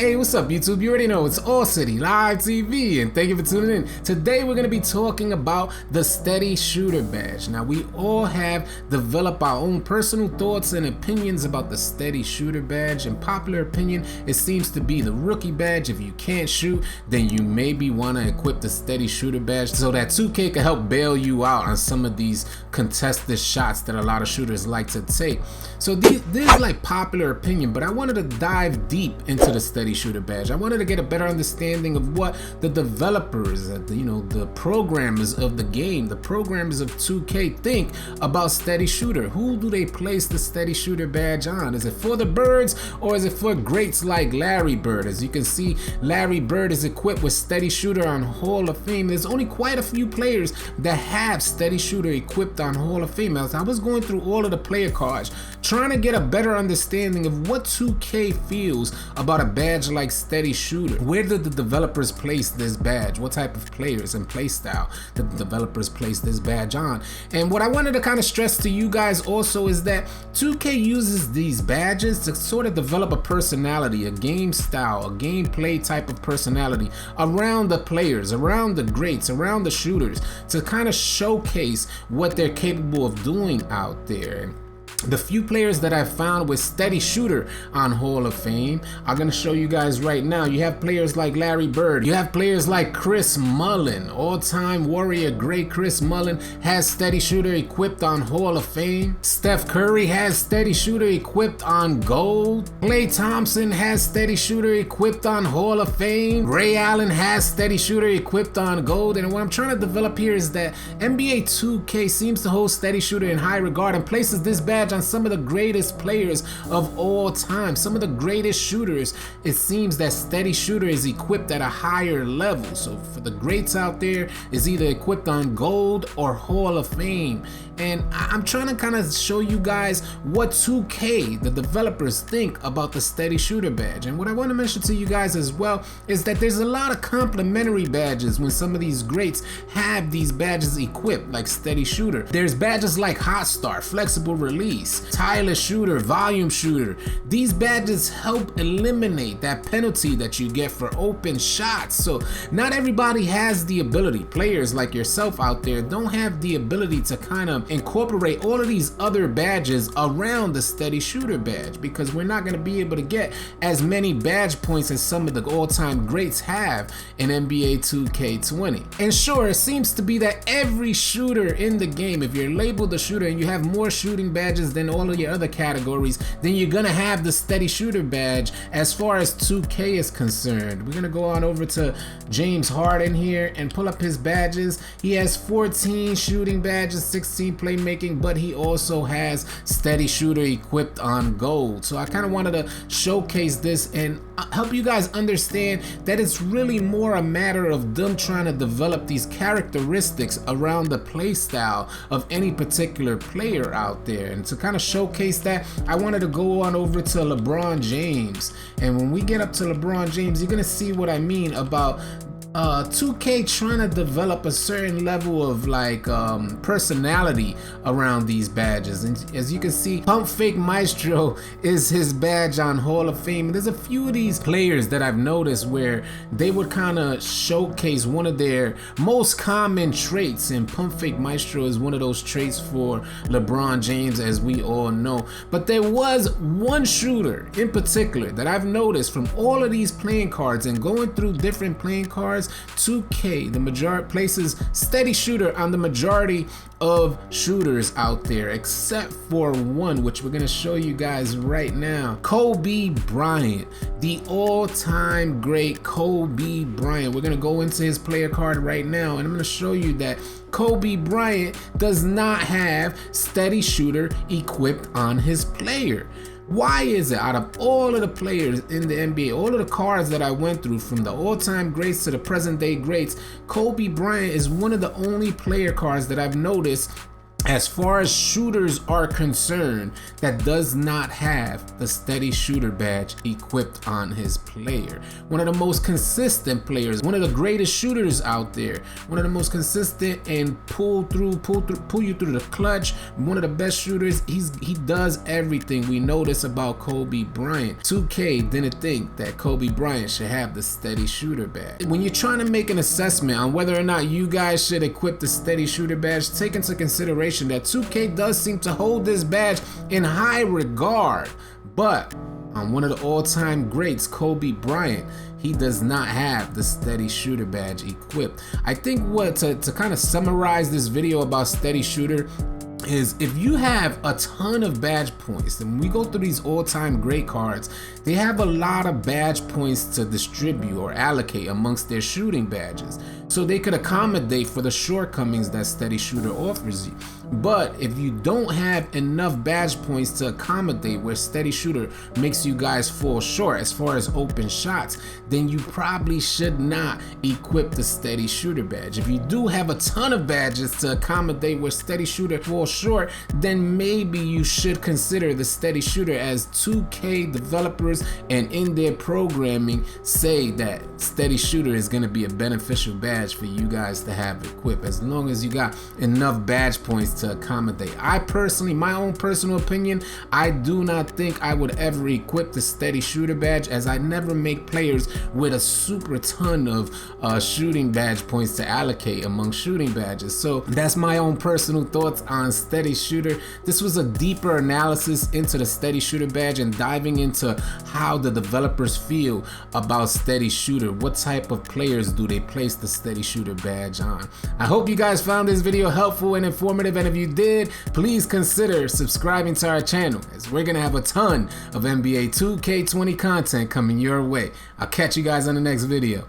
Hey, what's up, YouTube? You already know it's AllCity Live TV, and thank you for tuning in. Today, we're going to be talking about the Steady Shooter badge. Now, we all have developed our own personal thoughts and opinions about the Steady Shooter badge. In popular opinion, it seems to be the rookie badge. If you can't shoot, then you maybe want to equip the Steady Shooter badge so that 2K can help bail you out on some of these contested shots that a lot of shooters like to take. So this is like popular opinion, but I wanted to dive deep into the Steady Shooter badge. I wanted to get a better understanding of what the developers, the programmers of the game, the programmers of 2K think about Steady Shooter. Who do they place the Steady Shooter badge on? Is it for the birds or is it for greats like Larry Bird? As you can see, Larry Bird is equipped with Steady Shooter on Hall of Fame. There's only quite a few players that have Steady Shooter equipped on Hall of Fame. As I was going through all of the player cards, trying to get a better understanding of what 2K feels about a badge like Steady Shooter. Where did the developers place this badge? What type of players and playstyle did the developers place this badge on? And what I wanted to kind of stress to you guys also is that 2K uses these badges to sort of develop a personality, a game style, a gameplay type of personality around the players, around the greats, around the shooters, to kind of showcase what they're capable of doing out there. The few players that I've found with Steady Shooter on Hall of Fame, I'm going to show you guys right now. You have players like Larry Bird. You have players like Chris Mullin. All-time warrior great Chris Mullin has Steady Shooter equipped on Hall of Fame. Steph Curry has Steady Shooter equipped on Gold. Klay Thompson has Steady Shooter equipped on Hall of Fame. Ray Allen has Steady Shooter equipped on Gold. And what I'm trying to develop here is that NBA 2K seems to hold Steady Shooter in high regard and places this badge on some of the greatest players of all time, some of the greatest shooters. It seems that Steady Shooter is equipped at a higher level. So for the greats out there, is either equipped on Gold or Hall of Fame. And I'm trying to kind of show you guys what 2K, the developers, think about the Steady Shooter badge. And what I want to mention to you guys as well is that there's a lot of complimentary badges when some of these greats have these badges equipped, like Steady Shooter. There's badges like Hot Start, Flexible Release, Tireless Shooter, Volume Shooter. These badges help eliminate that penalty that you get for open shots. So not everybody has the ability. Players like yourself out there don't have the ability to kind of incorporate all of these other badges around the Steady Shooter badge, because we're not going to be able to get as many badge points as some of the all-time greats have in NBA 2K20. And sure, it seems to be that every shooter in the game, if you're labeled a shooter and you have more shooting badges than all of your other categories, then you're gonna have the Steady Shooter badge as far as 2K is concerned. We're gonna go on over to James Harden here and pull up his badges. He has 14 shooting badges, 16 playmaking, but he also has Steady Shooter equipped on Gold. So I kind of wanted to showcase this and help you guys understand that it's really more a matter of them trying to develop these characteristics around the play style of any particular player out there. And to kind of showcase that, I wanted to go on over to LeBron James. And when we get up to LeBron James, you're gonna see what I mean about 2K trying to develop a certain level of personality around these badges. And as you can see, Pump Fake Maestro is his badge on Hall of Fame. And there's a few of these players that I've noticed where they would kind of showcase one of their most common traits, and Pump Fake Maestro is one of those traits for LeBron James, as we all know. But there was one shooter in particular that I've noticed from all of these playing cards and going through different playing cards, 2K, the majority places Steady Shooter on the majority of shooters out there, except for one, which we're gonna show you guys right now. Kobe Bryant, the all-time great Kobe Bryant. We're gonna go into his player card right now, and I'm gonna show you that Kobe Bryant does not have Steady Shooter equipped on his player. Why is it, out of all of the players in the NBA, all of the cards that I went through, from the all-time greats to the present day greats, Kobe Bryant is one of the only player cards that I've noticed as far as shooters are concerned, that does not have the steady shooter badge equipped on his player. One of the most consistent players, one of the greatest shooters out there, one of the most consistent and pull you through the clutch, one of the best shooters. He does everything. We know this about Kobe Bryant. 2K didn't think that Kobe Bryant should have the steady shooter badge. When you're trying to make an assessment on whether or not you guys should equip the steady shooter badge, take into consideration that 2K does seem to hold this badge in high regard, but on one of the all-time greats, Kobe Bryant, he does not have the steady shooter badge equipped. I think to kind of summarize this video about steady shooter is, if you have a ton of badge points, and when we go through these all-time great cards, they have a lot of badge points to distribute or allocate amongst their shooting badges, so they could accommodate for the shortcomings that steady shooter offers you. But if you don't have enough badge points to accommodate where steady shooter makes you guys fall short as far as open shots, then you probably should not equip the steady shooter badge. If you do have a ton of badges to accommodate where steady shooter falls short, then maybe you should consider the steady shooter, as 2K developers and in their programming say that steady shooter is going to be a beneficial badge for you guys to have equipped, as long as you got enough badge points to accommodate. I personally, my own personal opinion, I do not think I would ever equip the steady shooter badge, as I never make players with a super ton of shooting badge points to allocate among shooting badges. So that's my own personal thoughts on steady shooter. This was a deeper analysis into the steady shooter badge and diving into how the developers feel about steady shooter. What type of players do they place the steady shooter badge on? I hope you guys found this video helpful and informative, and if you did, please consider subscribing to our channel, as we're gonna have a ton of NBA 2K20 content coming your way. I'll catch you guys on the next video.